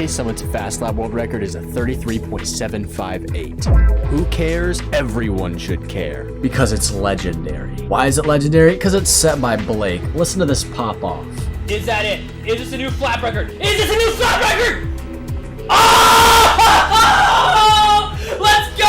DK Summit's Fast Lap world record is a 33.758. Who cares? Everyone should care. Because it's legendary. Why is it legendary? Because it's set by Blake. Listen to this pop off. Is that it? Is this a new flap record? Is this a new flap record? Oh! Let's go!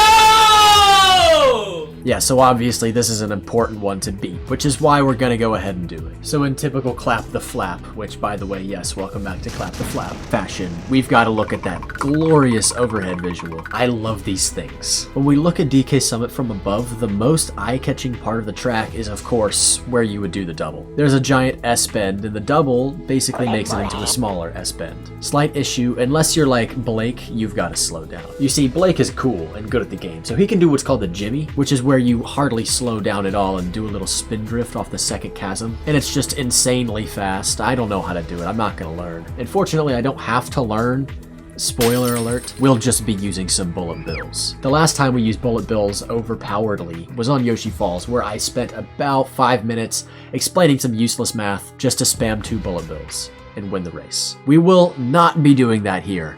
Yeah, so obviously this is an important one to beat, which is why we're gonna go ahead and do it. So in typical Clap the Flap, which by the way, yes, welcome back to Clap the Flap fashion, we've got to look at that glorious overhead visual. I love these things. When we look at DK Summit from above, the most eye-catching part of the track is of course where you would do the double. There's a giant S-bend, and the double basically makes it into a smaller S-bend. Slight issue, unless you're like Blake, you've got to slow down. You see, Blake is cool and good at the game, so he can do what's called the Jimmy, which is where you hardly slow down at all and do a little spin drift off the second chasm, and it's just insanely fast. I don't know how to do it. I'm not gonna learn. Unfortunately, I don't have to learn. Spoiler alert, we'll just be using some bullet bills. The last time we used bullet bills overpoweredly was on Yoshi Falls, where I spent about 5 minutes explaining some useless math just to spam 2 bullet bills and win the race. We will not be doing that here.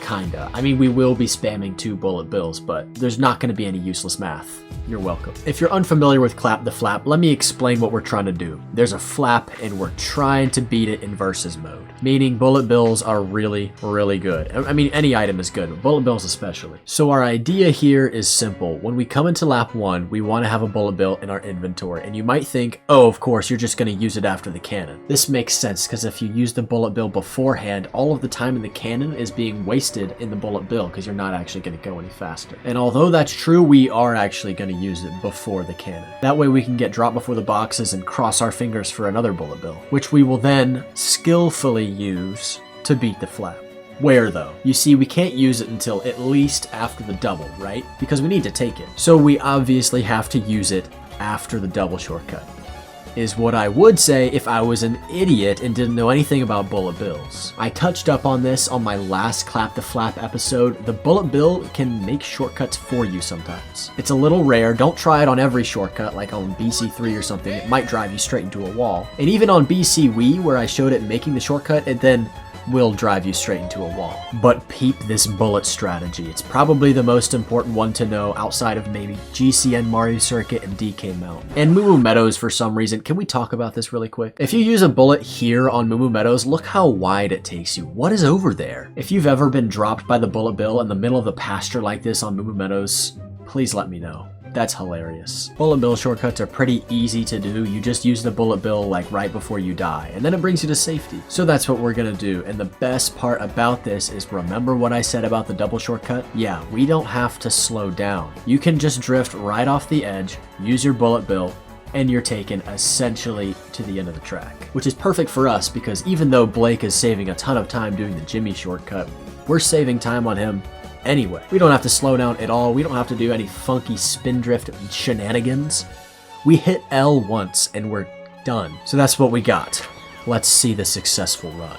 Kinda. I mean, we will be spamming 2 bullet bills, but there's not going to be any useless math. You're welcome. If you're unfamiliar with Clap the Flap, let me explain what we're trying to do. There's a flap, and we're trying to beat it in versus mode. Meaning bullet bills are really, really good. I mean, any item is good, but bullet bills especially. So our idea here is simple. When we come into lap 1, we want to have a bullet bill in our inventory, and you might think, oh, of course, you're just going to use it after the cannon. This makes sense, because if you use the bullet bill beforehand, all of the time in the cannon is being wasted in the bullet bill, because you're not actually going to go any faster. And although that's true, we are actually going to use it before the cannon. That way we can get dropped before the boxes and cross our fingers for another bullet bill, which we will then skillfully use to beat the flap. Where though? You see, we can't use it until at least after the double, right? Because we need to take it. So we obviously have to use it after the double shortcut, is what I would say if I was an idiot and didn't know anything about bullet bills. I touched up on this on my last Clap the Flap episode. The bullet bill can make shortcuts for you sometimes. It's a little rare. Don't try it on every shortcut, like on BC3 or something. It might drive you straight into a wall. And even on BC Wii, where I showed it making the shortcut, it then will drive you straight into a wall. But peep this bullet strategy. It's probably the most important one to know outside of maybe GCN Mario Circuit and DK Mountain. And Moo Moo Meadows for some reason. Can we talk about this really quick? If you use a bullet here on Moo Moo Meadows, look how wide it takes you. What is over there? If you've ever been dropped by the bullet bill in the middle of the pasture like this on Moo Moo Meadows, please let me know. That's hilarious. Bullet bill shortcuts are pretty easy to do. You just use the bullet bill like right before you die, and then it brings you to safety. So that's what we're gonna do. And the best part about this is, remember what I said about the double shortcut? Yeah, we don't have to slow down. You can just drift right off the edge, use your bullet bill, and you're taken essentially to the end of the track. Which is perfect for us, because even though Blake is saving a ton of time doing the Jimmy shortcut, we're saving time on him anyway. We don't have to slow down at all. We don't have to do any funky spin drift shenanigans. We hit L once and we're done. So that's what we got. Let's see the successful run.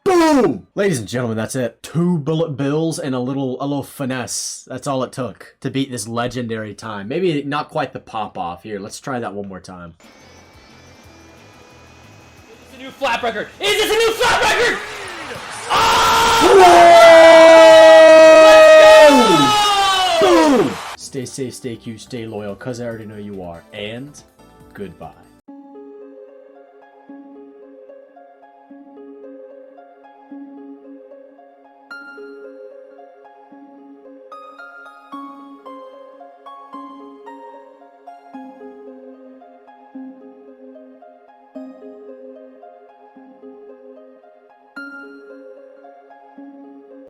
Boom! Ladies and gentlemen, that's it. 2 bullet bills and a little finesse. That's all it took to beat this legendary time. Maybe not quite the pop-off. Here, let's try that one more time. Is this a new flap record? Is this a new flap record? Oh! Boom! Stay safe, stay cute, stay loyal, cause I already know you are. And goodbye.